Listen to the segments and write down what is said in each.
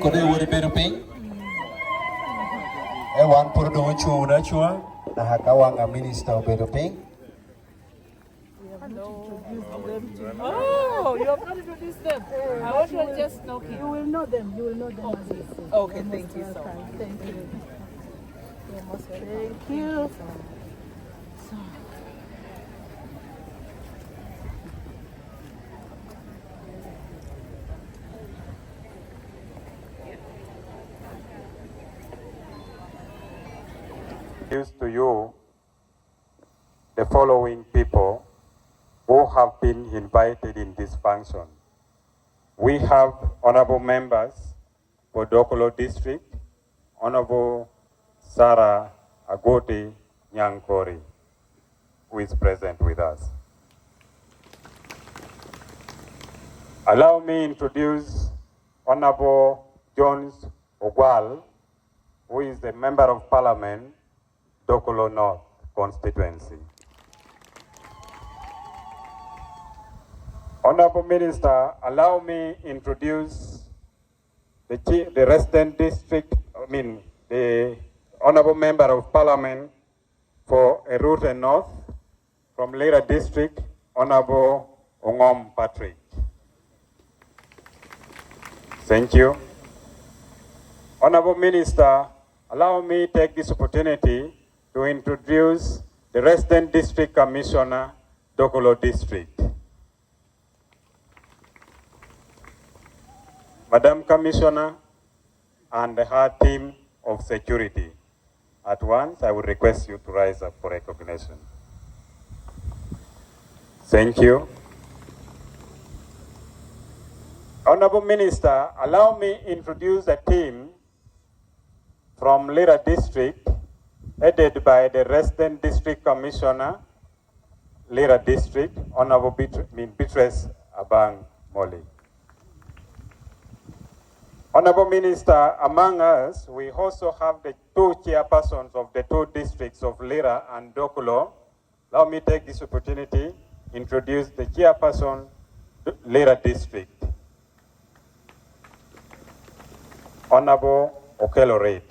Có đây vừa đi ping. One por do chu na chua. Nah kawang minister bedo ping. Oh, you have not introduced them. I want to just know him. You will know them. You will know them as they say. Okay, thank you so much. Thank you. Thank you. Introduce to you the following people who have been invited in this function. We have honorable members for Dokolo District, Honorable Sarah Agoti Nyankori, who is present with us. Allow me introduce Honorable Jones Ogwal, who is the Member of Parliament, Dokolo North constituency. Honorable Minister, allow me introduce the resident district, the Honorable Member of Parliament for Erute North from Lira District, Honorable Ongom Patrick. Thank you. Honorable Minister, allow me to take this opportunity to introduce the resident district commissioner, Dokolo District. Madam Commissioner and her team of security. At once, I would request you to rise up for recognition. Thank you. Honorable Minister, allow me introduce a team from Lira District, headed by the resident district commissioner, Lira District, Honorable Beatrice Abang Moli. Honorable Minister, among us, we also have the two chairpersons of the two districts of Lira and Dokolo. Allow me to take this opportunity to introduce the chairperson, Lira District, Honorable Okelo Reid.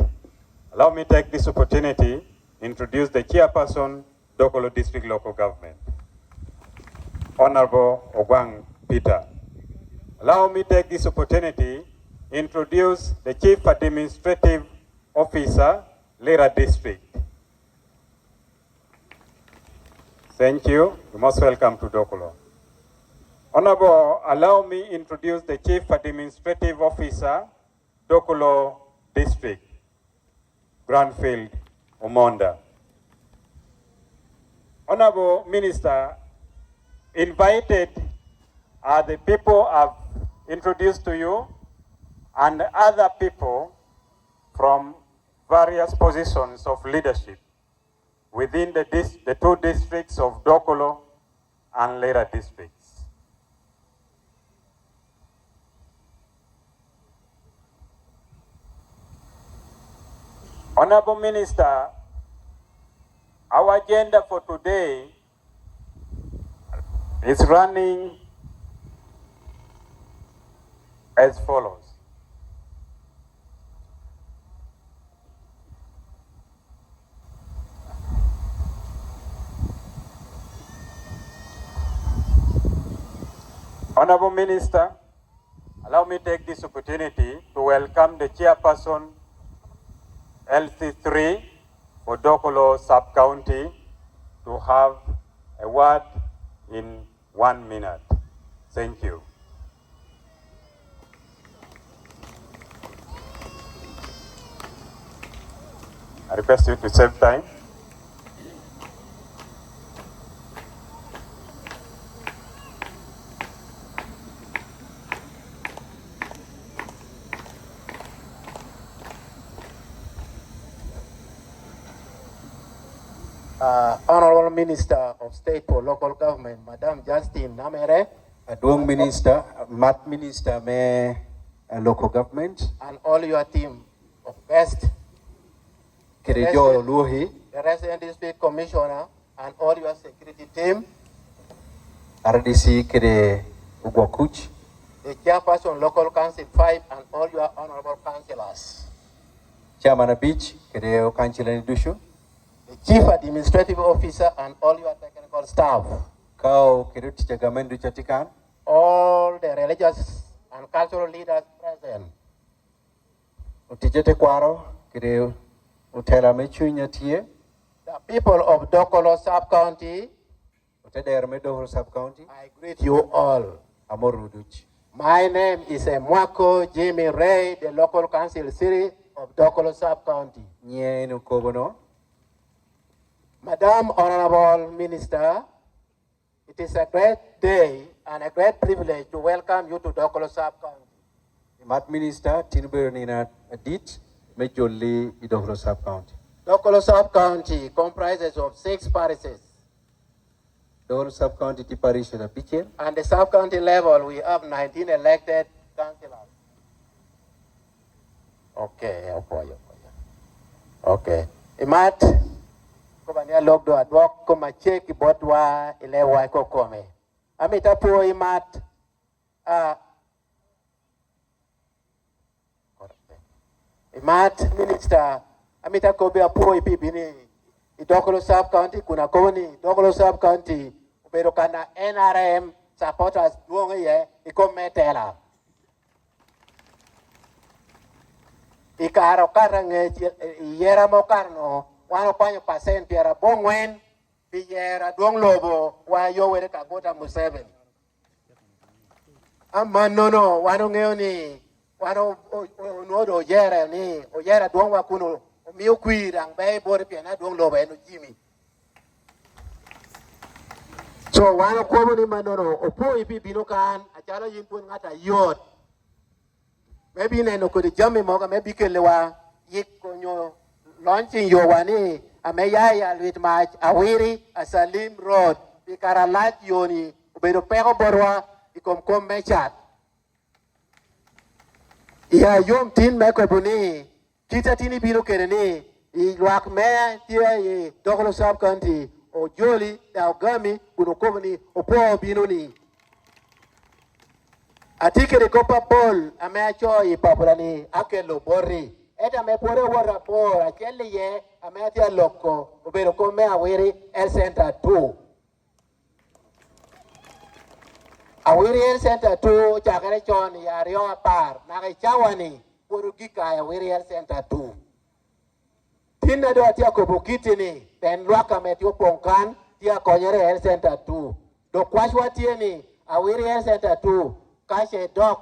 Allow me to take this opportunity to introduce the chairperson, Dokolo District Local Government, Honorable Ogwang Peter. Allow me to take this opportunity to introduce the Chief Administrative Officer, Lira District. Thank you. You're most welcome to Dokolo. Honorable, allow me to introduce the Chief Administrative Officer, Dokolo District, Granfield Omonda. Honorable Minister, invited are the people I've introduced to you and other people from various positions of leadership within the two districts of Dokolo and Lira districts. Honorable Minister, our agenda for today is running as follows. Honorable Minister, allow me to take this opportunity to welcome the chairperson LC3 for Dokolo sub-county to have a word in 1 minute. Thank you. I request you to save time. Honorable Minister of State for Local Government, Madam Justine Nameere, Adwong Minister, Mat Minister me local government, and all your team of guests, Kerejo Luhi, the Resident District Commissioner, and all your security team, RDC Kere Ugwakuch, the Chairperson Local Council 5, and all your honorable councillors, Chairman Beach, Kere Kanchilan Dushu, the Chief Administrative Officer, and all your technical staff, Kau Kere Tichagamendu Chatikan, all the religious and cultural leaders present, Utijete Kwaro, Kere Utela Mechunya Tie, the people of Dokolo Sub-County, Uteder Medo Sub-County, I greet you all. Amoruduch. My name is Mwako Jimmy Ray, the local council city of Dokolo Sub-County. Nye Nukobono, Madam Honorable Minister, it is a great day and a great privilege to welcome you to Dokolo Sub-County. Mat Minister, Tinubero Nina Adit, Majorly Idoro Sub-County. Dokolo Sub-County comprises of 6 parishes. Doro Sub-County Tiparisha the Piche, And the sub-county level, we have 19 elected councillors. Okay. Imat, kubania logdo adwok kuma cheki botwa ilewa iko kome. Amita po imat, Imat Minister, amita kobe apo ipibini, Dokolo Sub-County, kuna koni, Dokolo Sub-County, pero kana NRM supporters duonge ye, iko metela. Ikaro karange yera mokarno, 1% piera bongwen, piyera duong lobo, wa yowere kagota Museveni. No, wano ngeoni, wano nodo yera ni, o yera duong wakuno, miu kwirang bay bore piena duong lobo eno Jimmy. So wano komo ni manono, opo ipi binukan, achalo yimpun ngata yot. Maybe neno kodi jami moga, maybe kelewa, yik konyo, launching yo wani, ameyaya alwit mach, awiri, asalim road, ikaralat yoni, ubero pego borwa, ikom mechat. Ya yom tin meko buni, kita tini biro kereni, iluak me tia Dokolo Sub-County, o joli, da ogami, kunokomani, opo binuni. Atike de copa ball, ameacho y papurani, akelo borri. Eta me pore wara por, akeli ye, ameatia loco, ubero come awiri, el center 2. Awiri el center 2, chakere chon, yario apar, nage chawani, purugika awiri el center 2. Tina do atia kubukitini, ten luaka metio pongkan, tia konyere el center 2. Do kwashwa tieni, awiri el center 2. Kashe dok,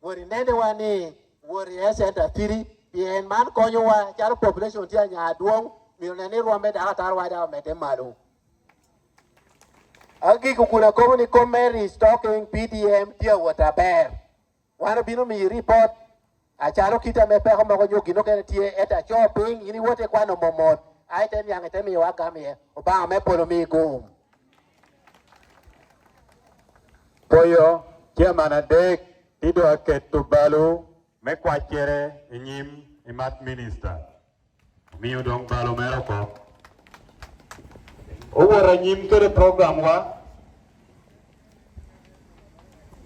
wori nene wani, wori el center 3. Yen man konyo wa, charo population tia nyaduong, milioneni ruambe da atarwa da mete malu. Agi kukuna komuni komeri stocking PDM tia wataber. Wana binu mi report, acharo kita mepe kama konyo gino kene tie eta shopping, ini wote kwa no momot. Aiten yang etemi wakame, obanga mepolo mi gum. Poyo, Chairman Adek, Tido Aket Tubalu, Mekwachere, Inyim, Imat Minister. Miu dong balo meroko. Over Inyim to the program wa.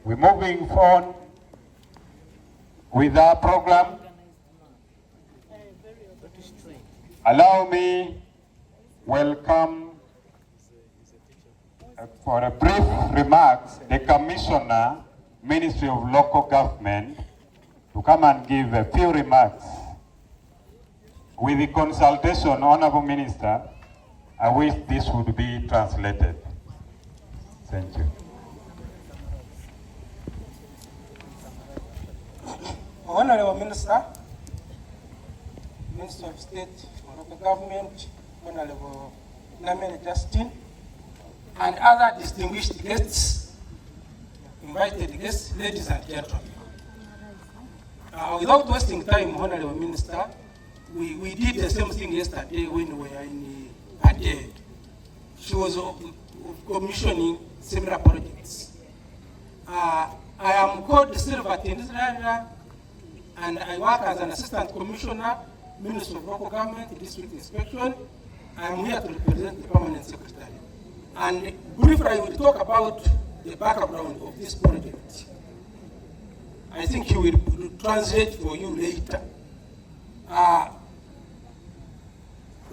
We're moving on with our program. Allow me welcome for a brief remarks, the Commissioner, Ministry of Local Government, to come and give a few remarks with the consultation, Honorable Minister, I wish this would be translated. Thank you. Honorable Minister, Minister of State for Local Government, Honorable Nameere Justine, and other distinguished guests, invited guests, ladies and gentlemen. Without wasting time, Honorable Minister, we did the same thing yesterday when we were in Adelaide. She was commissioning similar projects. I am called Silverton Israel, and I work as an Assistant Commissioner, Minister of Local Government, District Inspection. I am here to represent the Permanent Secretary. And briefly, I will talk about the background of this project. I think he will translate for you later.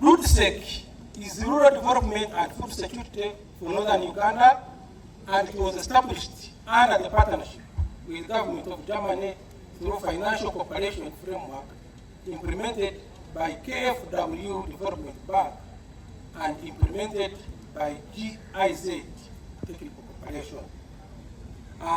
RootSec is Rural Development and Food Security for Northern Uganda, and it was established under the partnership with the government of Germany through financial cooperation framework implemented by KfW Development Bank and implemented by GIZ Technical Cooperation.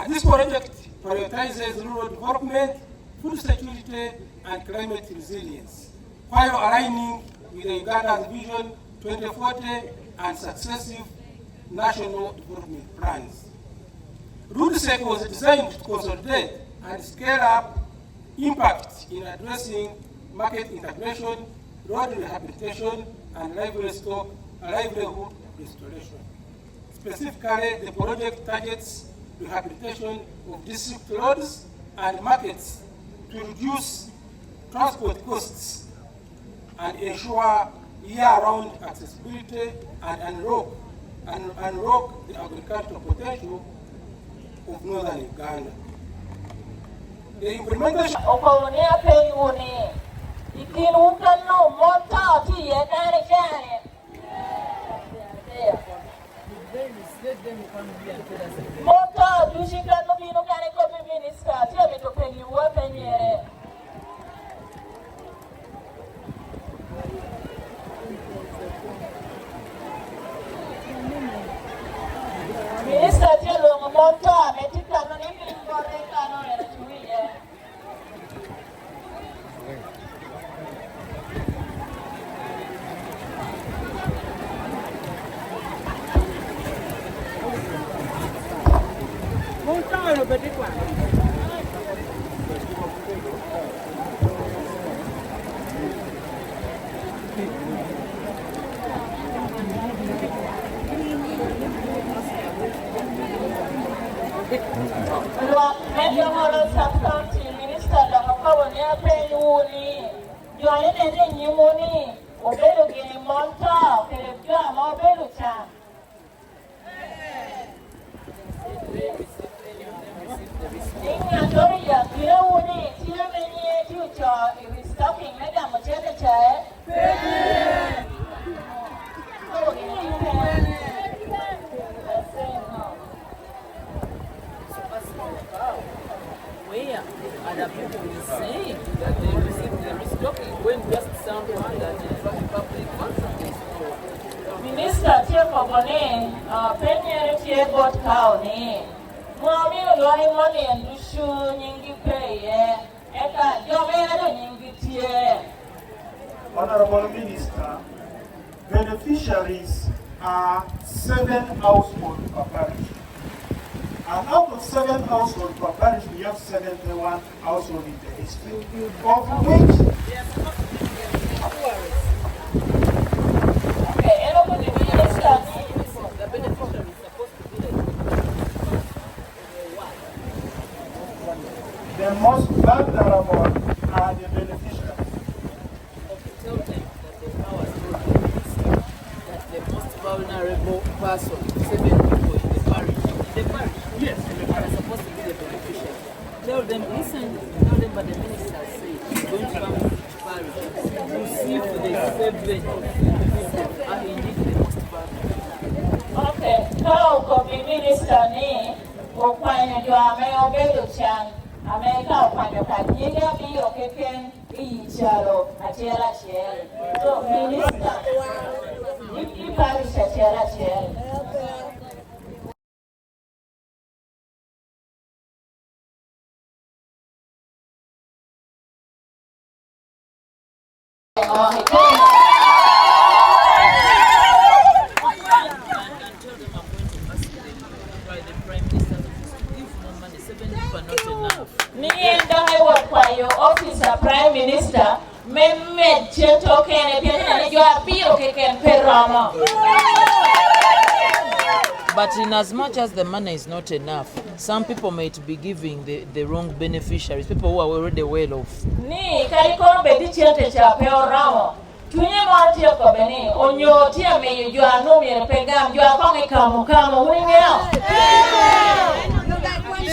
This project prioritizes rural development, food security, and climate resilience, while aligning with the Uganda's Vision 2040 and successive national development plans. RootSec was designed to consolidate and scale up impact in addressing market integration, road rehabilitation, and livelihood restoration. Specifically, the project targets rehabilitation of district roads and markets to reduce transport costs and ensure year-round accessibility and unlock the agricultural potential of northern Uganda. The implementation Honorable Minister, beneficiaries are 7 households per parish. And out of 7 households per parish, we have 71 households in the district, of which the most vulnerable are the beneficiaries. Tell them that the power that the most vulnerable person, 7 people in the parish. Yes. Are supposed to be the beneficiary. Tell them, listen, tell them what the minister said. He's going to come to each parish to see if the 7 people are indeed the most vulnerable. Okay, how could the minister need to find your mail America, find a Kadiga, be okay, Icharo, Achela Chiel. So, Minister, you parish Achela Chiel. Officer Prime Minister, but in as much as the money is not enough, some people might be giving the wrong beneficiaries, people who are already well off.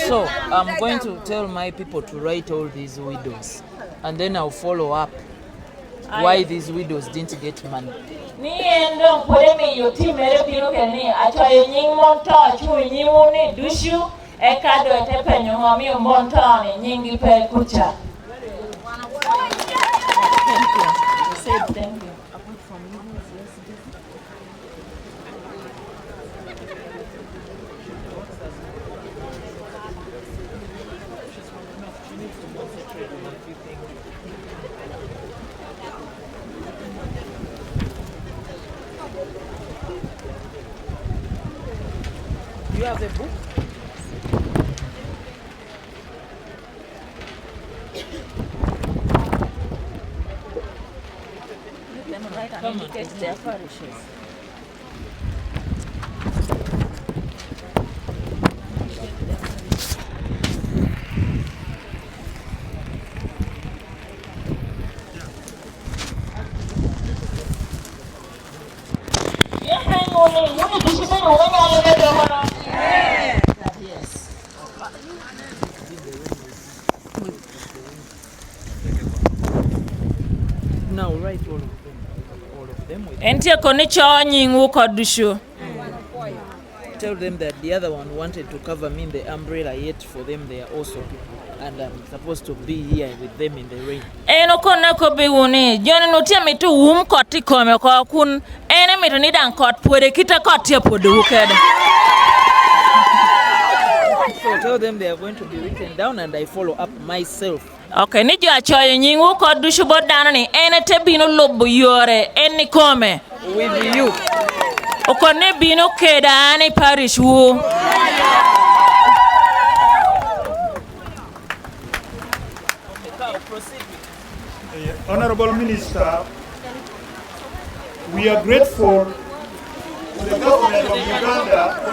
So I'm going to tell my people to write all these widows, and then I'll follow up why these widows didn't get money. Thank you. Do you have a book? Come on, it's their parishes. Yes. Now write all of them. Entia konicho nyingu kodushu. Tell them that the other one wanted to cover me in the umbrella, yet for them they are also people, and I'm supposed to be here with them in the rain. Eno kone ko biwuni joni nutia mitu koti kome ko kun ene mitu nidan kot pwede kita kotia pwede ukede. So tell them they are going to be written down and I follow up myself. Okay, ni jo achoyo nyingu kodushu bodana ni ene te bino lobo yore eni kome. With you. Okone bino keda ani parish wo. Honorable Minister, we are grateful to the government of Uganda for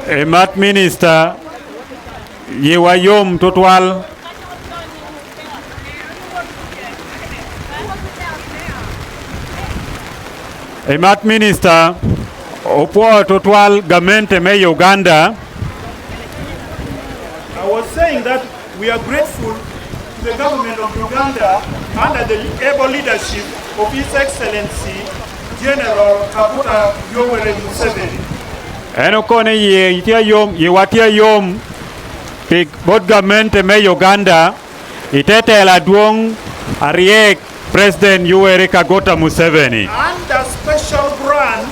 the Mat Minister, yewa yom totwal. Mat Minister, opwa totwal gamente me Uganda. I was saying that we are grateful to the government of Uganda under the able leadership of His Excellency General Kabuta Yoweri Museveni. Enokone yewatia yom pik bod gamente me Uganda itete la duong ariek President Yoweri Kaguta Museveni. Under special grant,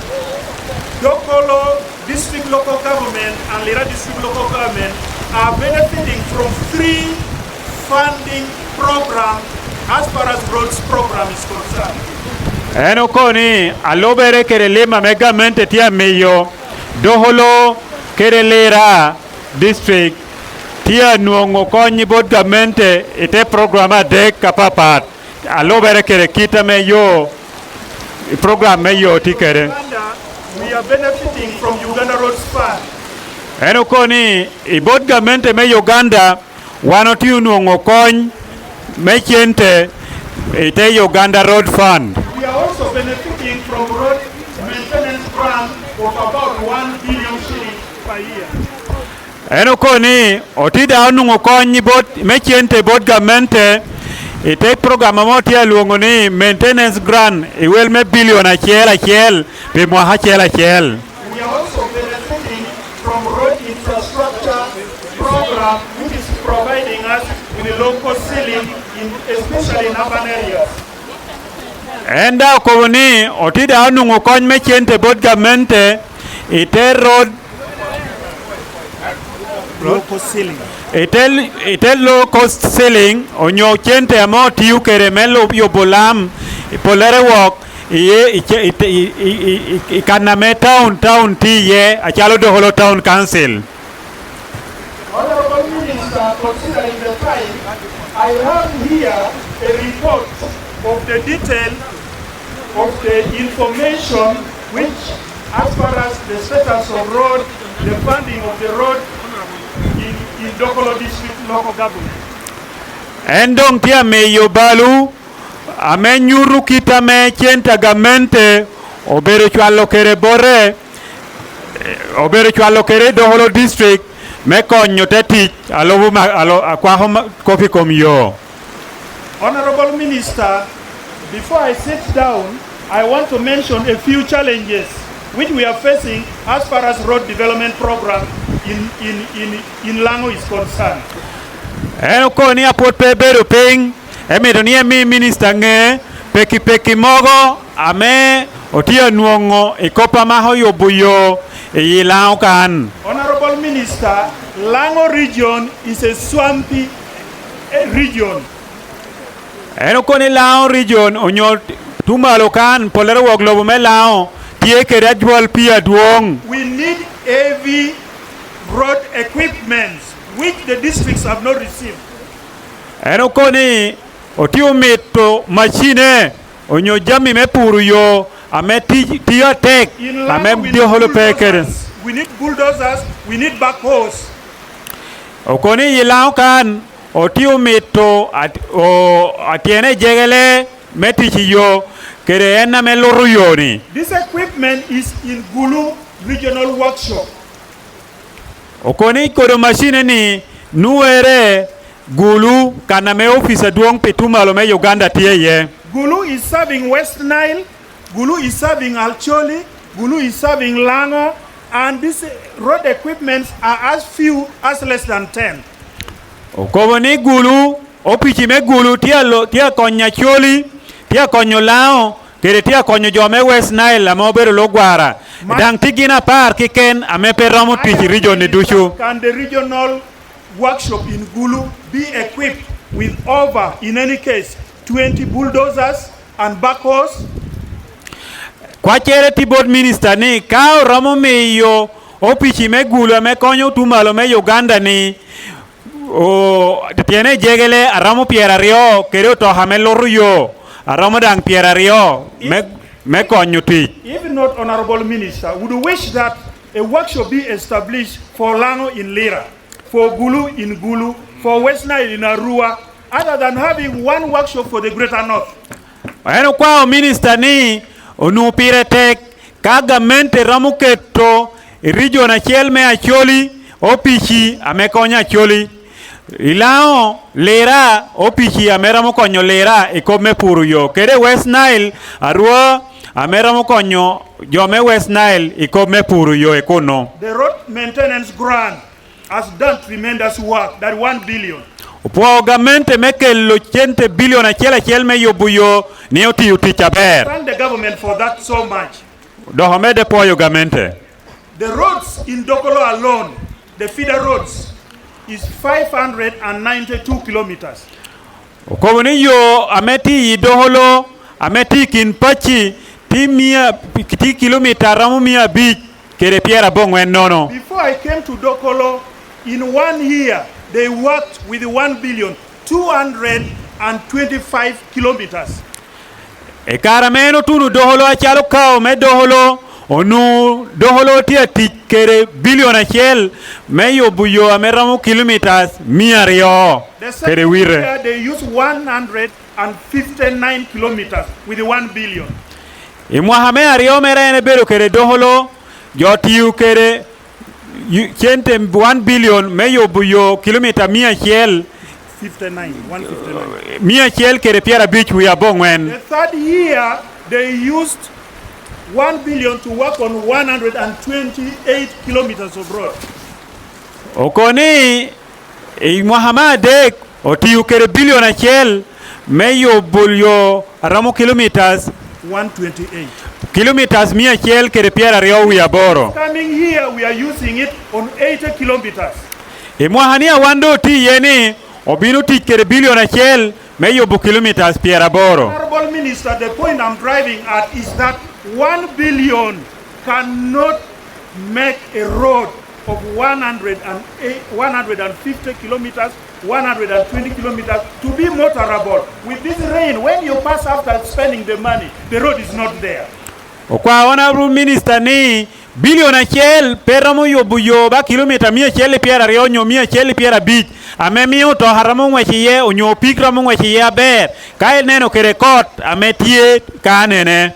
Dokolo District Local Government and Lira District Local Government are benefiting from 3 funding programs as far as roads program is concerned. Enokoni alobere kerelema megamente tia meyo Dokolo kerelera district tia nuongo konyi bod gamente ite programa de kapapat alobere kere kita meyo program meyo tikere. We are benefiting from Uganda Roads Fund. Enokoni ibod gamente me Uganda wanotiu nuongo kony mechente ite Uganda Road Fund. We are also benefiting from road maintenance grant of about 1 billion shillings per year. Enokoni otida nuongo kony bot mechente bod gamente ite programa motia luongo ni maintenance grant iwel me billion achiel pe mwa achiel. We are also benefiting from road infrastructure program which is providing us with a low especially in urban areas. Enda kowni otida anungo kony mechente bod gamente ite road Local ceiling. ite low cost selling onyo chente amo tiu kere melo yo bolam polere wok iye ikaname town tiye achalo Dokolo town council. Honorable Minister, considering the time, I have here a report of the detail of the information which, as far as the status of road, the funding of the road in Dokolo district local government. Endong tia me yobalu ame nyuru kita me chenta gamente obero chwalo kere bore obero chwalo kere Dokolo district me konyo teti alo akwaho kofi komyo. Honorable Minister, before I sit down, I want to mention a few challenges which we are facing as far as road development program in Lango is concerned. Eno ni apot pe bedo ping emido ni mi minister nge peki mogo ame otia nuongo ikopa maho yobuyo yilao kan. Honorable Minister, Lango region is a swampy region. Eno ni lao region onyo tumalo kan polero woglobo me lao tie kere ajwal pia duong. We need heavy road equipment which the districts have not received. Eno ni otiu mito machine onyo jami me puru yo ame tiyo tek In ame Lango, Dokolo pekere. we need bulldozers, we need backhoes. Okoni yilao kan otiu mito atiene jegele metichi yo kere ena me loru yoni. This equipment is in Gulu Regional Workshop. Okoni kodo machine ni nuere Gulu kana me office duong pitumalo me Uganda tiye. Gulu is serving West Nile, Gulu is serving Alcholi, Gulu is serving Lango, and these road equipments are as few as less than 10. Okoni Gulu opichi me Gulu tia konya choli tia konyo lao kere tia konyo jome West Nile amo bero logwara dang tigina par kiken ame peromo pichi region ni dushu. Can the regional workshop in Gulu be equipped with over, in any case, 20 bulldozers and backhoes? Kwa chere ti board minister ni kao romo meyo opichi me Gulu ame konyo tumalo me Uganda ni tiene jegele aramo piera rio kere to hame loru yo aramo dang piera rio me konyo ti. If not, Honorable Minister, would wish that a workshop be established for Lango in Lira, for Gulu in Gulu, for West Nile in Arua, other than having one workshop for the Greater North. Eno kwa minister ni onupire tek kaga mente ramo keto region achiel me acholi opichi ame konya acholi ilao Lera opichi ameramo konyo Lera ikome puru yo kere West Nile Arua ameramo konyo jome West Nile ikome puru yo ekono. The road maintenance grant has done tremendous work, that 1 billion. Upo gamente mekelo chente billion achiel me yobuyo ni otiyo tich aber. Thank the government for that so much. Dohomede poyo gamente. The roads in Dokolo alone, the feeder roads, is 592 kilometers. Kowoni yo ameti Dokolo ameti kinpachi ti kilomita ramu mia bich kere piera bongwen nono. Before I came to Dokolo, in 1 year, they worked with 1 billion, 225 kilometers. E karameno tunu Dokolo achalo kao me Dokolo onu Dokolo tia tikere billion achiel me yobuyo ameramo kilometers mia rio The kere second wire. year, they used 159 kilometers with 1 billion. Imwahame ario merene bero kere Dokolo jotiu kere chente 1 billion me yobuyo kilomita mia achiel 159. mia achiel kere piera bich wi abongwen. The third year, they used 1 billion to work on 128 kilometers of road. Okoni Muhammad otiu kere billion achiel Meyo bulyo ramo kilometers 128. kilometers mia chiel kere piera rio wia boro. Coming here, we are using it on 80 kilometers. Imwahania wando ti yeni obino ti kere billion achiel meyo bu kilometers piera boro. Honorable Minister, the point I'm driving at is that 1 billion cannot make a road of 150 kilometers, 120 kilometers to be motorable. With this rain, when you pass after spending the money, the road is not there. Kwa honorable minister ni billion achiel peramo yobu yoba kilometer mia chiel piera rio nyo mia chiel piera bich ame miyo to haramo ngwechiye onyo pikramo ngwechiye ber kae neno kere kot ame tie ka nene.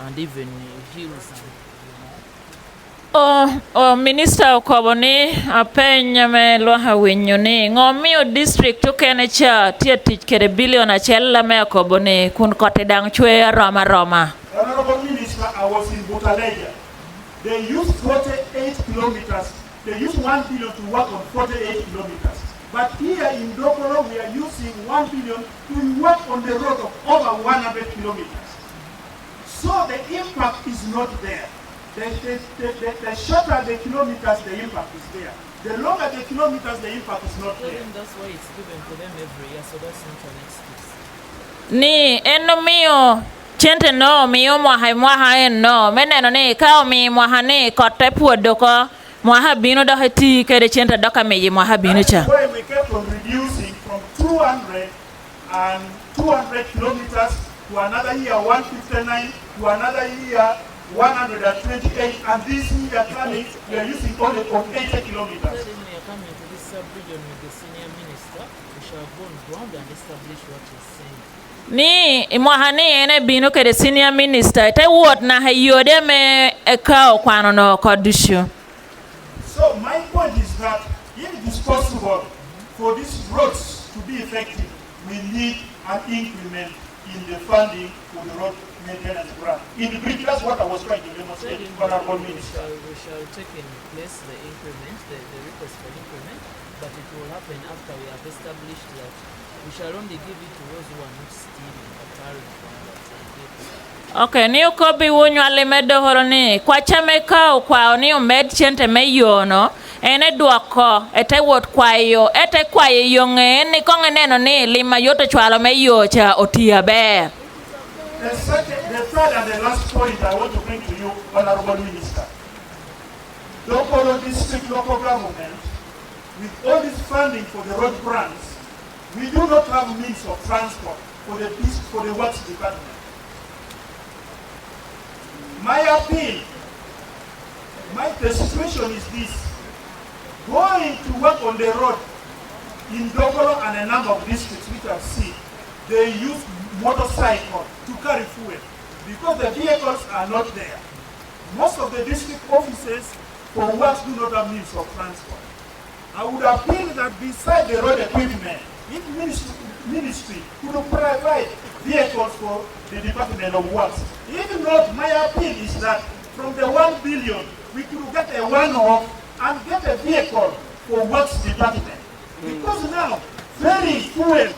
And even hills. Minister Koboni apenya me lo hawinyo ni ngomio district to kene cha tia tich kere billion achella me Koboni kun kote dang chwe Roma. Honorable Minister, I was in Butaleja. They used 48 kilometers. They used 1 billion to work on 48 kilometers. But here in Dokolo, we are using 1 billion to work on the road of over 100 kilometers. So the impact is not there. The shorter the kilometers, the impact is there. The longer the kilometers, the impact is not there. That's why it's given to them every year, so that's not an excuse. Ni eno mio chente no mio mwaha no meneno ni kao mi mwaha ni kote puodo ko mwaha bino do heti kede chente doka meji mwaha bino cha. That's why we kept on reducing from 200 kilometers to another year 159 to another year 128, and this year coming, we are using only 80 kilometers. When we are coming to this sub-region with the senior minister, we shall go on ground and establish what he's saying. Ni mwahani ene bino kede senior minister te wot na hayode me ekao kwano no kodisho. So my point is that if it is possible for these roads to be effective, we need an increment in the funding for the road maintenance grant. In the brief, that's what I was trying to demonstrate, Honorable Minister. We shall take in place the increment, the request for increment, but it will happen after we have established that we shall only give it to those who are not stealing or carrying from that. Okay, ni ukobi wunyo alimedo horoni kwa chame kao kwa ni umed chente meyono ene duako ete wot kwayo ete kwayo yonge ni konge neno ni lima yote chwalo meyo cha otia be. The third and the last point I want to bring to you, Honorable Minister. Dokolo District Local Government, with all this funding for the road grants, we do not have means of transport for the Works Department. My appeal, the situation is this. Going to work on the road in Dokolo and a number of districts which I've seen, they use motorcycle to carry fuel because the vehicles are not there. Most of the district offices for works do not have means of transport. I would appeal that beside the road equipment, if ministry could provide vehicles for the Department of Works. Even not, my appeal is that from the 1 billion, we could get a one-off and get a vehicle for Works Department. Because now, ferrying fuel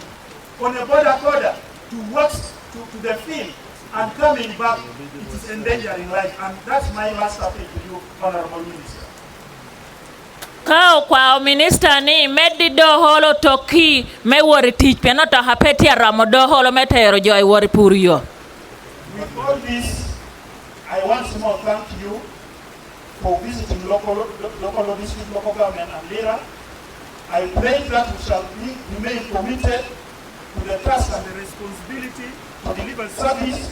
on a border to work to the field and coming back, it is endangering life. And that's my last appeal to you, Honorable Minister. Kao kwa minister ni medi doholo toki me wori teach pe nota hapeti aramo doholo metero joy wori puriyo. With all this, I once more thank you for visiting local district, local government and Lira. I pray that we shall remain committed to the task and the responsibility to deliver service,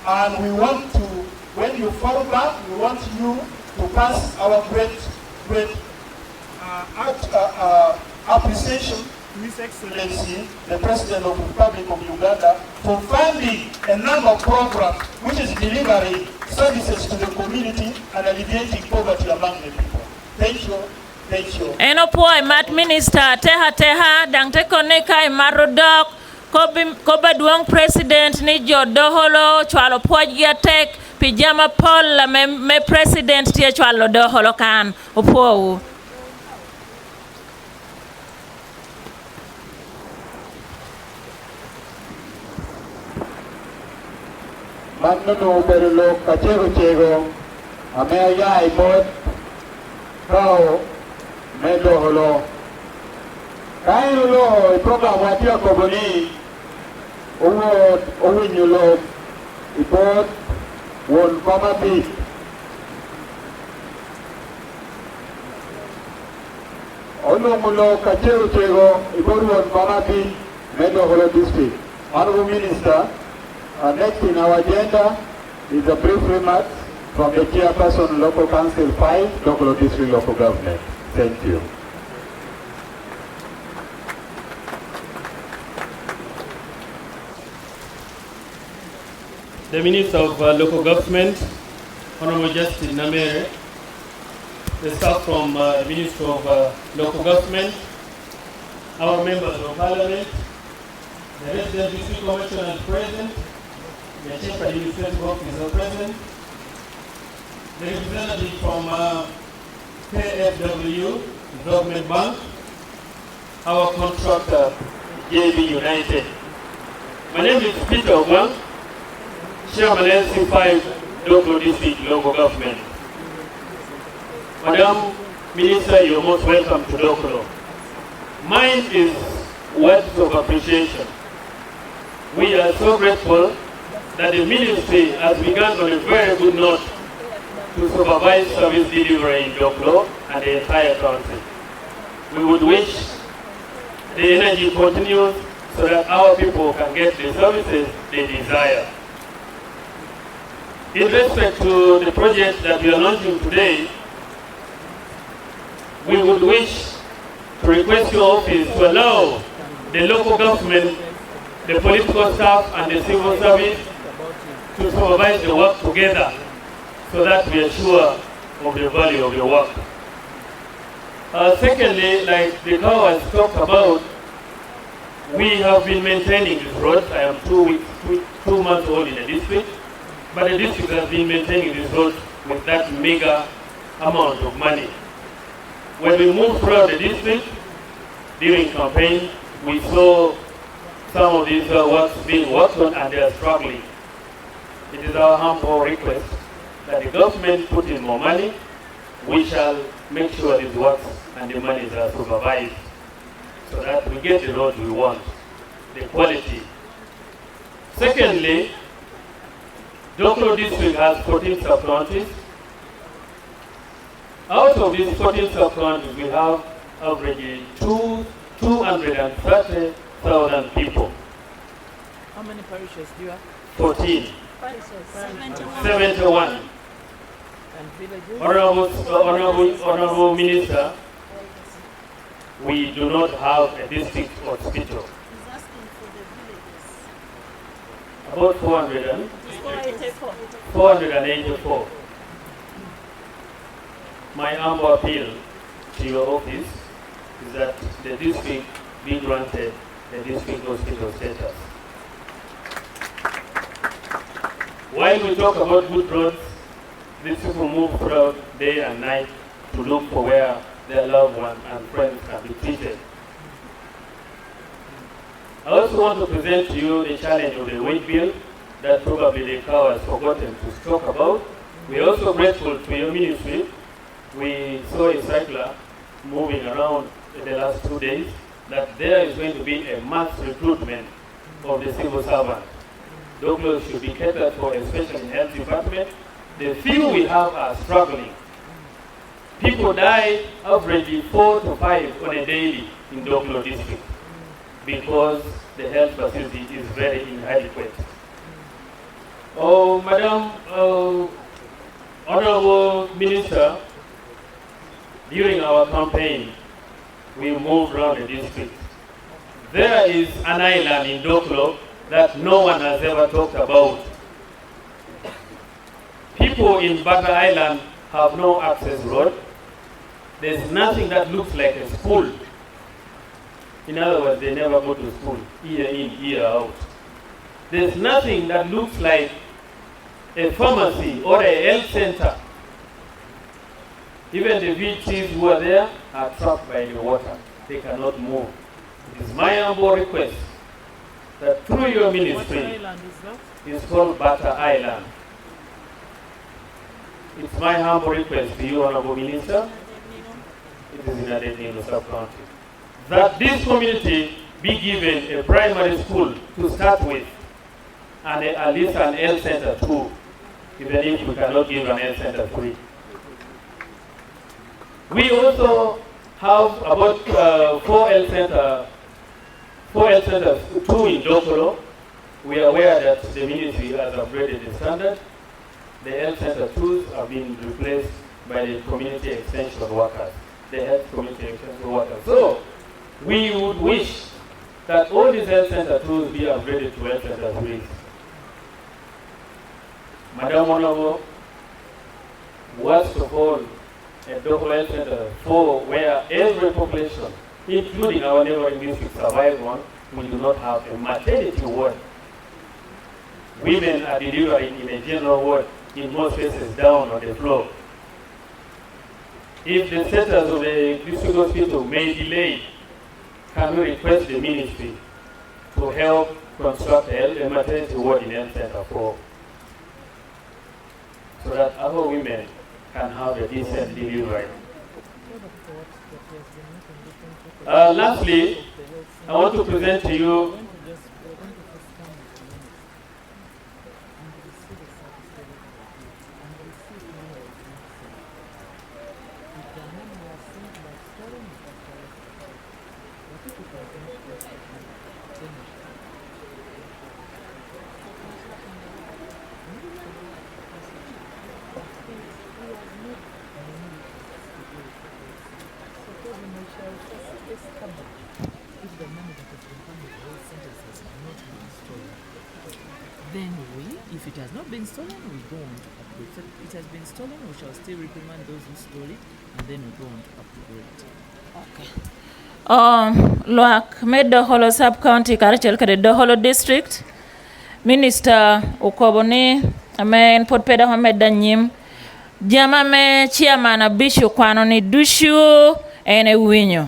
and we want to, when you follow back, we want you to pass our great appreciation to His Excellency, the President of the Republic of Uganda, for funding a number of programs which is delivering services to the community and alleviating poverty among the people. Thank you. Thank you. Eno po mat minister teha dang te kone kai marodok Koba duong president ni jo doholo chwalo puoj gi atek pijama pol la me president tie chwalo doholo kan opuowu. Manno berlo kachego ame ya imot kao me doholo kaino lo program watia koboni owo nyulo ipot won kama bi ono mulo kachego ipot won kama bi me doholo district. Honorable Minister, next in our agenda is a brief remarks from the Chairperson Local Council 5, Dokolo District Local Government. Thank you. The Minister of Local Government, Honorable Justine Nameere, the staff from the Ministry of Local Government, our members of Parliament, the resident district commissioner present, the chief administrative officer present, the representative from KFW, Development Bank, our contractor, JB United. My name is Peter Wang, Chairman NC5, Dokolo District Local Government. Madam Minister, you're most welcome to Dokolo. Mine is words of appreciation. We are so grateful that the ministry has begun on a very good note to supervise service delivery in Dokolo and the entire country. We would wish the energy continues so that our people can get the services they desire. In respect to the project that we are launching today, we would wish to request your office to allow the local government, the political staff and the civil service to supervise the work together so that we are sure of the value of the work. Secondly, like the cow has talked about, we have been maintaining this road. I am 2 months old in the district, but the district has been maintaining this road with that mega amount of money. When we moved throughout the district during campaign, we saw some of these works being worked on and they are struggling. It is our humble request that the government put in more money. We shall make sure these works and the monies are supervised so that we get the road we want, the quality. Secondly, Dokolo District has 14 sub-counties. Out of these 14 sub-counties, we have averaging 230,000 people. How many parishes do you have? 14. 71. And villages? Honorable Minister, we do not have a district hospital. About 484. My humble appeal to your office is that the district be granted the district hospital status. While we talk about good roads, these people move throughout day and night to look for where their loved ones and friends can be treated. I also want to present to you the challenge of the wage bill that probably the cow has forgotten to talk about. We are also grateful to your ministry. We saw a circular moving around in the last 2 days that there is going to be a mass recruitment of the civil servant. Dokolo should be catered for, especially in the health department. The few we have are struggling. People die averagely 4 to 5 on a daily in Dokolo district because the health facility is very inadequate. Oh, Madam Honorable Minister, during our campaign, we moved around the district. There is an island in Dokolo that no one has ever talked about. People in Bata Island have no access road. There's nothing that looks like a school. In other words, they never go to school, year in, year out. There's nothing that looks like a pharmacy or a health center. Even the VTs who are there are trapped by the water. They cannot move. It is my humble request that through your ministry, it's called Bata Island. It's my humble request to you, Honorable Minister, it is in Nameere sub-county, that this community be given a primary school to start with, and at least an health center too, even if we cannot give an health center free. We also have about 4 health centers, 2 in Dokolo. We are aware that the ministry has upgraded the standard. The health center 2s have been replaced by the community extension workers, the health community extension workers. So we would wish that all these health center 2s be upgraded to health center 3s. Madam Honorable, worst of all, a Dokolo Health Center 4 where every population, including our neighboring district, survive one, we do not have a maternity ward. Women are delivering in a general ward, in most cases down on the floor. If the status of the district hospital may delay, can we request the ministry to help construct a maternity ward in Health Center 4 so that our women can have a decent delivery. Lastly, I want to present to you then if it has not been stolen, we go on to upgrade. If it has been stolen, we shall still reprimand those who stole it, and then we go on to upgrade. Okay. Loak me Dokolo sub-county karachel kade Dokolo district. Minister Ukoboni amen potpeda Mohamed Danyim. Jama me chairman abishu kwano ni dushu ene winyo.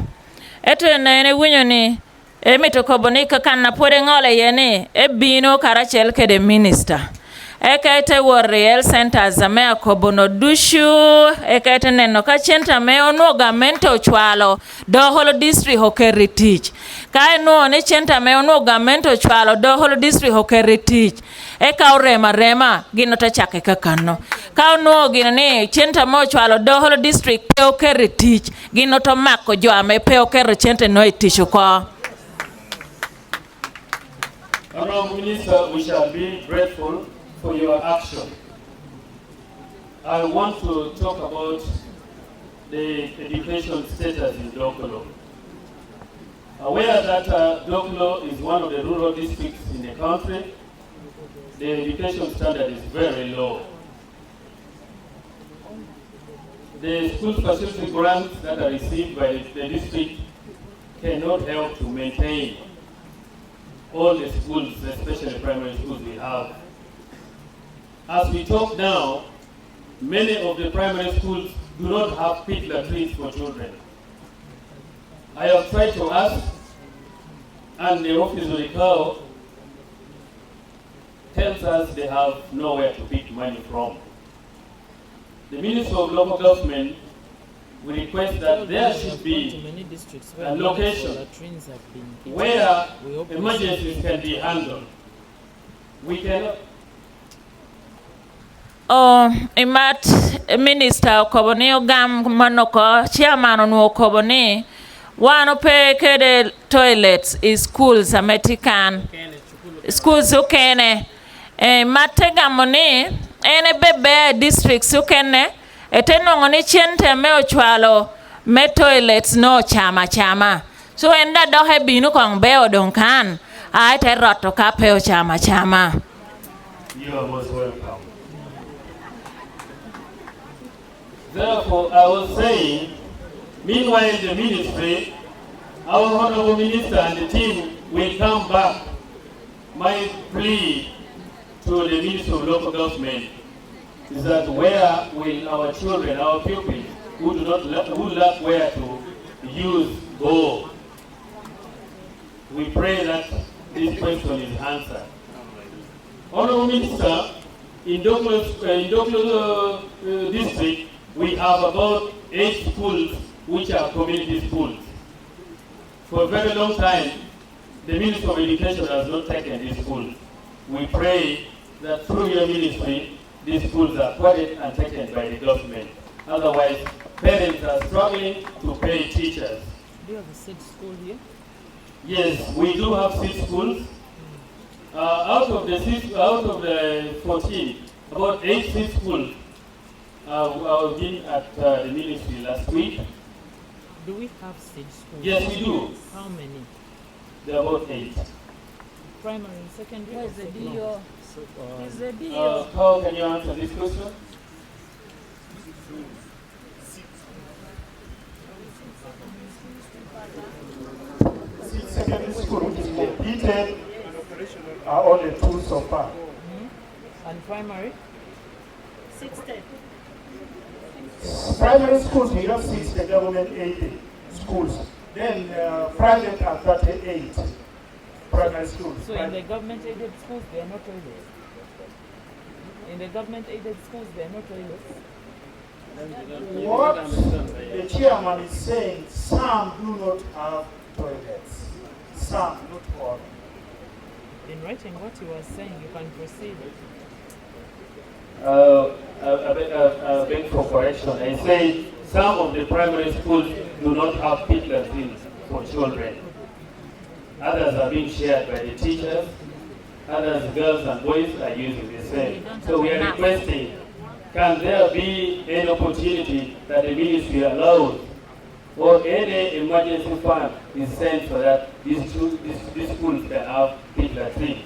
Eto ene winyo ni emito koboni kakana pore ngole yene ebino karachel kede minister. Ekaite Warrior Center zamea kobono dushu ekaite neno kachenta me onoga mento chwalo Dokolo district hokeri teach kai no ne chenta me onoga mento chwalo Dokolo district hokeri teach eka rema gino ta chake kakano ka no gino ne chenta mo chwalo Dokolo district pe hokeri teach gino to mako jo ame pe hokeri chente no itishu ko. Honorable Minister, we shall be grateful for your action. I want to talk about the education status in Dokolo. Aware that Dokolo is one of the rural districts in the country, the education standard is very low. The school facility grants that are received by the district cannot help to maintain all the schools, especially primary schools we have. As we talk now, many of the primary schools do not have pit latrines for children. I have tried to ask, and the office of the cow tells us they have nowhere to pick money from. The Minister of Local Government, we request that there should be a location where emergencies can be handled. We cannot. Imat minister Okoboni ogam manoko chairman onu Okoboni wano pe kede toilets is schools American schools ukene matega moni ene bebe districts ukene eteno ngoni chente me ochwalo me toilets no chama so enda dohe binu kong beo donkan ai te roto ka peo chama. You are most welcome. Therefore, I was saying, meanwhile the ministry Our Honorable Minister and the team will come back. My plea to the Minister of Local Government is that where will our children, our pupils, who lack where to use, go? We pray that this question is answered. Honorable Minister, in Dokolo district, we have about 8 schools which are community schools. For a very long time, the Ministry of Education has not taken these schools. We pray that through your ministry, these schools are quoted and taken by the government. Otherwise, parents are struggling to pay teachers. Do you have a seed school here? Yes, we do have 6 schools. Out of the 14, about 8 seed schools have been at the ministry last week. Do we have seed schools? Yes, we do. How many? There are about 8. Primary and secondary? Where's the DO? Is the DO? How can you answer this question? Secondary school, which is completed, are only 2 so far. And primary? 60. Primary schools, we have 6, the government aided schools. Then private are 38 primary schools. So in the government aided schools, there are no toilets? In the government aided schools, there are no toilets? What the chairman is saying, some do not have toilets. Some, not all. In writing what he was saying, you can proceed. I beg for correction. I say some of the primary schools do not have pit latrines for children. Others are being shared by the teachers. Others, girls and boys, are using the same. So we are requesting, can there be any opportunity that the ministry allows or any emergency fund is sent so that these schools can have pit latrines?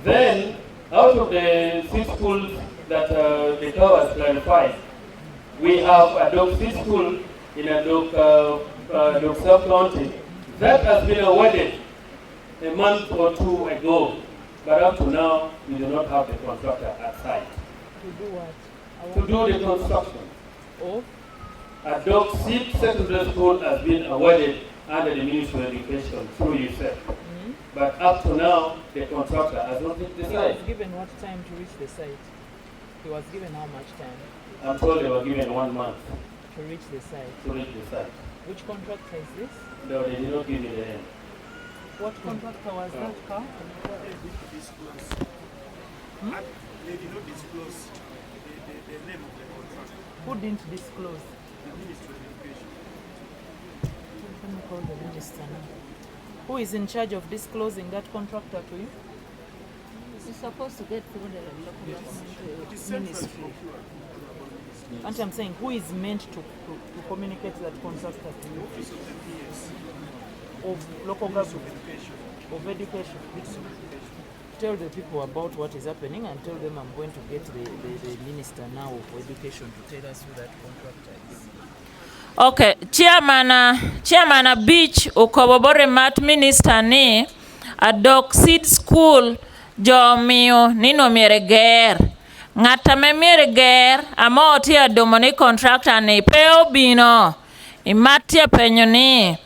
Then, out of the 6 schools that the tower has clarified, we have a Dok C school in a Dok sub-county that has been awarded a month or 2 ago, but up to now we do not have the contractor at site. To do what? To do the construction. Oh? A Dok C secondary school has been awarded under the Ministry of Education through USEP. But up to now, the contractor has not reached the He site. was given what time to reach the site? He was given how much time I'm told they were given 1 month to reach the site? to reach the site. Which contractor is this? No, they did not give me the name. What contractor was that, Carl? They did not disclose the name of the contractor. Who didn't disclose? The Ministry of Education. Let me call the minister now. Who is in charge of disclosing that contractor to you? It's supposed to get through the local government ministry. And I'm saying, who is meant to communicate that contractor to you? Office of the PS. Of local government? Of education? Tell the people about what is happening and tell them I'm going to get the minister now of education to tell us who that contractor is. Okay, chairman beach ukobobore mat minister ni adok seed school jo miyo nino mere ger ngata me mere ger amoti adomoni contractor ni peo bino imatia penyo ni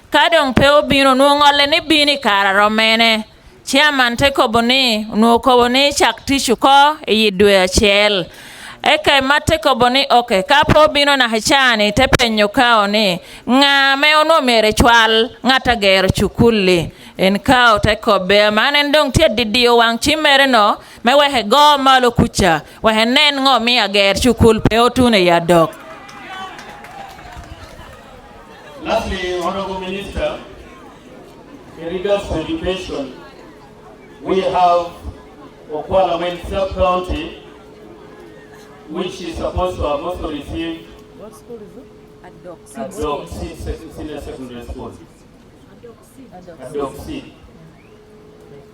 kadong peo bino nuongole ni bini kara romene chairman te koboni nuokoboni chak tishu ko yidwe achiel eke mate koboni okay kapo bino na hachani te penyo kao ni ngame ono mere chwal ngata ger chukuli en kao te kobe manen dong tie didio wang chimere no me wehe go malo kucha wehe nen ngo mi ager chukul pe otune ya dok. Lastly, Honorable Minister, in regards to education, we have Okwala sub-county, which is supposed to have also received What school is it? Adok Senior Secondary School. Adok C.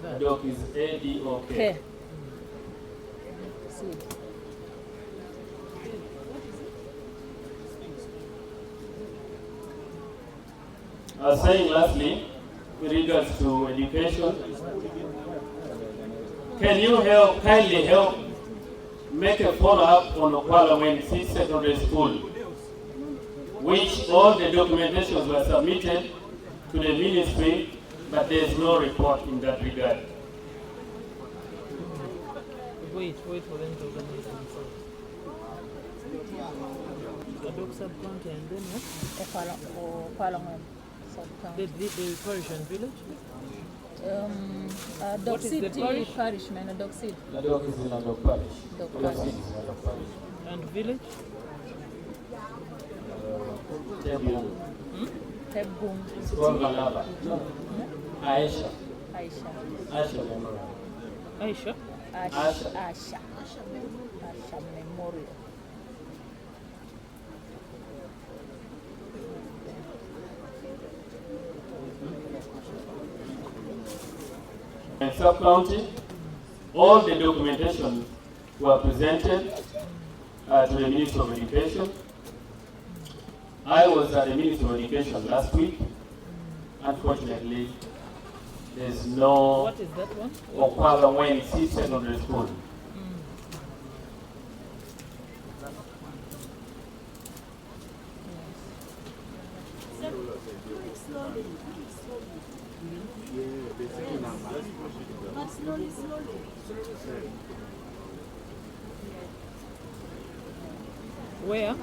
Adok is A-D-O-K. Okay. saying lastly, with regards to education, can you kindly help make a follow-up on Okwala Wensi Secondary School, which all the documentations were submitted to the ministry, but there is no report in that regard. Wait for them to organize themselves. Adok sub-county and then what? Okwala sub-county. The parish and village? Dok City parish, man, Dok City. Dok is in a Dok parish. Dok parish. And village? Tebboom. Aisha. Aisha. Aisha? Asha Memorial. In sub-county, all the documentation were presented to the Minister of Education. I was at the Minister of Education last week. Unfortunately, there's no What is that one? Okwala Wensi Secondary School. Where?